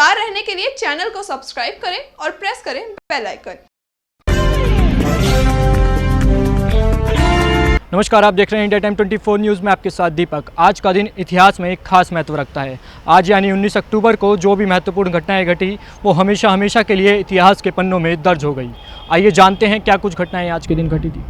लगातार रहने के लिए चैनल को सब्सक्राइब करें और प्रेस करें बेल आइकन। नमस्कार, आप देख रहे हैं इंडिया टाइम 24 न्यूज़ में आपके साथ दीपक। आज का दिन इतिहास में एक खास महत्व रखता है। आज यानी 19 अक्टूबर को जो भी महत्वपूर्ण घटनाएं घटी वो हमेशा के लिए इतिहास के पन्नों में दर्ज हो गई। आइए जानते हैं क्या कुछ घटनाएं आज के दिन घटी थी।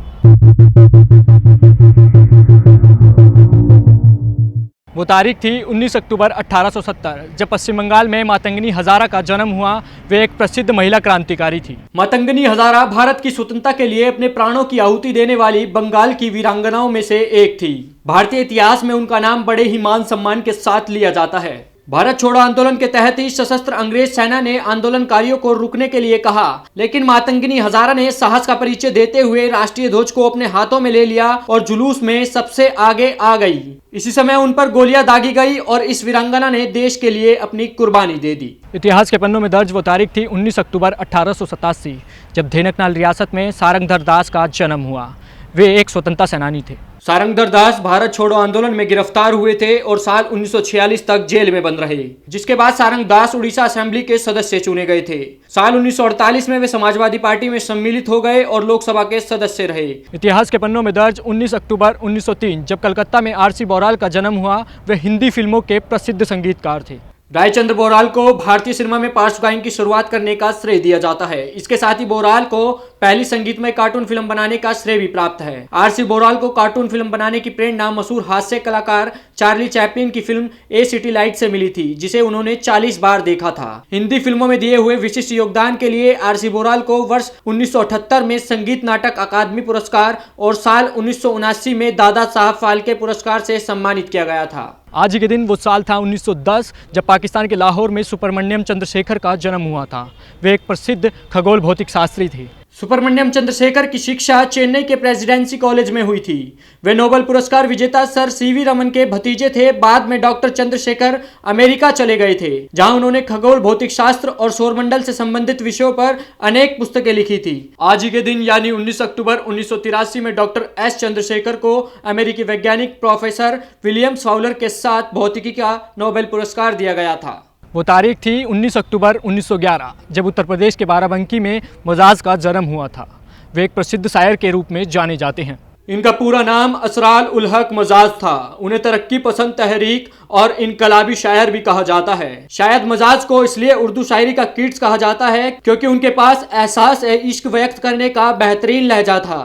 वो तारीख थी 19 अक्टूबर 1870, जब पश्चिम बंगाल में मातंगनी हजारा का जन्म हुआ। वे एक प्रसिद्ध महिला क्रांतिकारी थी। मातंगनी हजारा भारत की स्वतंत्रता के लिए अपने प्राणों की आहुति देने वाली बंगाल की वीरांगनाओं में से एक थी। भारतीय इतिहास में उनका नाम बड़े ही मान सम्मान के साथ लिया जाता है। भारत छोड़ो आंदोलन के तहत ही सशस्त्र अंग्रेज सेना ने आंदोलनकारियों को रुकने के लिए कहा, लेकिन मातंगनी हजारा ने साहस का परिचय देते हुए राष्ट्रीय ध्वज को अपने हाथों में ले लिया और जुलूस में सबसे आगे आ गई। इसी समय उन पर गोलियां दागी गई और इस वीरांगना ने देश के लिए अपनी कुर्बानी दे दी। इतिहास के पन्नों में दर्ज वो तारीख थी 19 अक्टूबर 1887, जब धेनकनाल रियासत में सारंगधर दास का जन्म हुआ। वे एक स्वतंत्रता सेनानी थे। सारंगधर दास भारत छोड़ो आंदोलन में गिरफ्तार हुए थे और साल 1946 तक जेल में बंद रहे, जिसके बाद सारंग दास उड़ीसा असेंबली के सदस्य चुने गए थे। साल 1948 में वे समाजवादी पार्टी में सम्मिलित हो गए और लोकसभा के सदस्य रहे। इतिहास के पन्नों में दर्ज 19 अक्टूबर 1903, जब कलकत्ता में आर सी बौराल का जन्म हुआ। वे हिंदी फिल्मों के प्रसिद्ध संगीतकार थे। रायचंद्र बौराल को भारतीय सिनेमा में पार्श्व गायन की शुरुआत करने का श्रेय दिया जाता है। इसके साथ ही बौराल को पहली संगीतमय कार्टून फिल्म बनाने का श्रेय भी प्राप्त है। आर.सी. बौराल को कार्टून फिल्म बनाने की प्रेरणा मशहूर हास्य कलाकार चार्ली चैपलिन की फिल्म ए सिटी लाइट से मिली थी, जिसे उन्होंने 40 बार देखा था। हिंदी फिल्मों में दिए हुए विशिष्ट योगदान के लिए आर.सी. बौराल को वर्ष 1978 में संगीत नाटक अकादमी पुरस्कार और साल 1979 में दादा साहब फाल्के पुरस्कार से सम्मानित किया गया था। आज के दिन वो साल था 1910, जब पाकिस्तान के लाहौर में सुब्रमण्यम चंद्रशेखर का जन्म हुआ था। वे एक प्रसिद्ध खगोल भौतिक शास्त्री थे। सुब्रमण्यम चंद्रशेखर की शिक्षा चेन्नई के प्रेसिडेंसी कॉलेज में हुई थी। वे नोबेल पुरस्कार विजेता सर सीवी रमन के भतीजे थे। बाद में डॉक्टर चंद्रशेखर अमेरिका चले गए थे, जहां उन्होंने खगोल भौतिक शास्त्र और सौरमंडल से संबंधित विषयों पर अनेक पुस्तकें लिखी थी। आज के दिन यानी 19 अक्टूबर 1983 में डॉक्टर एस चंद्रशेखर को अमेरिकी वैज्ञानिक प्रोफेसर विलियम फाउलर के साथ भौतिकी का नोबेल पुरस्कार दिया गया था। वो तारीख थी 19 अक्टूबर 1911, जब उत्तर प्रदेश के बाराबंकी में मजाज का जन्म हुआ था। वे एक प्रसिद्ध शायर के रूप में जाने जाते हैं। इनका पूरा नाम असरार उल हक मजाज था। उन्हें तरक्की पसंद तहरीक और इनकलाबी शायर भी कहा जाता है। शायद मजाज को इसलिए उर्दू शायरी का किड्स कहा जाता है क्योंकि उनके पास एहसास इश्क व्यक्त करने का बेहतरीन लहजा था।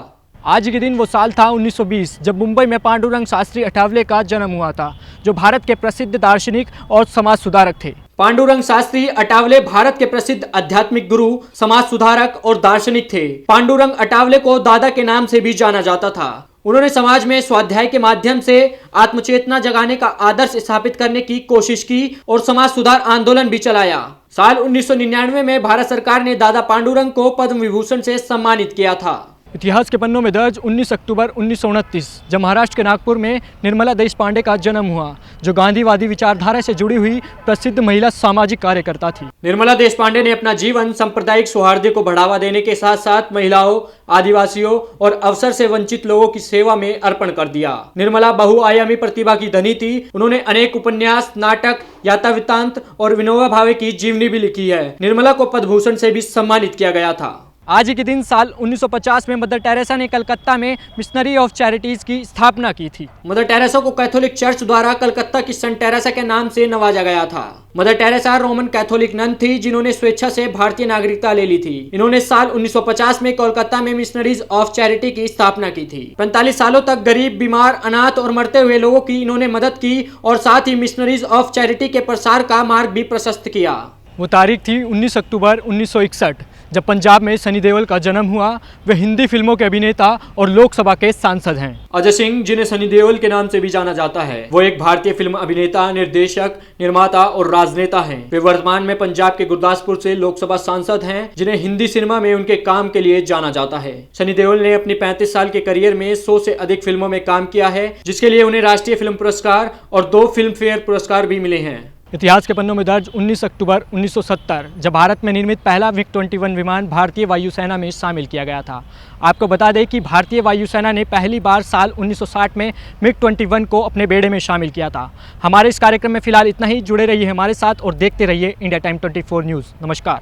आज के दिन वो साल था 1920, जब मुंबई में पांडुरंग शास्त्री अठावले का जन्म हुआ था, जो भारत के प्रसिद्ध दार्शनिक और समाज सुधारक थे। पांडुरंग शास्त्री अठावले भारत के प्रसिद्ध आध्यात्मिक गुरु, समाज सुधारक और दार्शनिक थे। पांडुरंग अठावले को दादा के नाम से भी जाना जाता था। उन्होंने समाज में स्वाध्याय के माध्यम से आत्मचेतना जगाने का आदर्श स्थापित करने की कोशिश की और समाज सुधार आंदोलन भी चलाया। साल 1999 में भारत सरकार ने दादा पांडुरंग को पद्म विभूषण से सम्मानित किया था। इतिहास के पन्नों में दर्ज 19 अक्टूबर 1929, जब महाराष्ट्र के नागपुर में निर्मला देशपांडे का जन्म हुआ, जो गांधीवादी विचारधारा से जुड़ी हुई प्रसिद्ध महिला सामाजिक कार्यकर्ता थी। निर्मला देशपांडे ने अपना जीवन सांप्रदायिक सौहार्द को बढ़ावा देने के साथ साथ महिलाओं, आदिवासियों और अवसर से वंचित लोगों की सेवा में अर्पण कर दिया। निर्मला बहुआयामी प्रतिभा की धनी थी। उन्होंने अनेक उपन्यास, नाटक, यात्रावृत्तांत और विनोबा भावे की जीवनी भी लिखी है। निर्मला को पद्म भूषण से भी सम्मानित किया गया था। आज के दिन साल 1950 में मदर टेरेसा ने कलकत्ता में मिशनरी ऑफ चैरिटीज की स्थापना की थी। मदर टेरेसा को कैथोलिक चर्च द्वारा कलकत्ता की सेंट टेरेसा के नाम से नवाजा गया था। Mother Teresa Roman Catholic nun थी, जिन्होंने स्वेच्छा से भारतीय नागरिकता ले ली थी। इन्होंने साल 1950 में कोलकाता में मिशनरीज ऑफ चैरिटी की स्थापना की थी। 45 सालों तक गरीब, बीमार, अनाथ और मरते हुए लोगों की इन्होंने मदद की और साथ ही मिशनरीज ऑफ चैरिटी के प्रसार का मार्ग भी प्रशस्त किया। वो तारीख थी 19 अक्टूबर 1961, जब पंजाब में सनी देओल का जन्म हुआ। वे हिंदी फिल्मों के अभिनेता और लोकसभा के सांसद हैं। अजय सिंह, जिन्हें सनी देओल के नाम से भी जाना जाता है, वो एक भारतीय फिल्म अभिनेता, निर्देशक, निर्माता और राजनेता हैं। वे वर्तमान में पंजाब के गुरदासपुर से लोकसभा सांसद हैं, जिन्हें हिंदी सिनेमा में उनके काम के लिए जाना जाता है। सनी देओल ने अपनी 35 साल के करियर में 100 से अधिक फिल्मों में काम किया है, जिसके लिए उन्हें राष्ट्रीय फिल्म पुरस्कार और 2 फिल्म फेयर पुरस्कार भी मिले हैं। इतिहास के पन्नों में दर्ज 19 अक्टूबर 1970 जब भारत में निर्मित पहला MiG-21 विमान भारतीय वायुसेना में शामिल किया गया था। आपको बता दें कि भारतीय वायुसेना ने पहली बार साल 1960 में MiG-21 को अपने बेड़े में शामिल किया था। हमारे इस कार्यक्रम में फिलहाल इतना ही। जुड़े रहिए हमारे साथ और देखते रहिए इंडिया टाइम 24 न्यूज़। नमस्कार।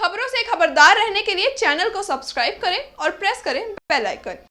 खबरों से खबरदार रहने के लिए चैनल को सब्सक्राइब करें और प्रेस करें बेल आइकन।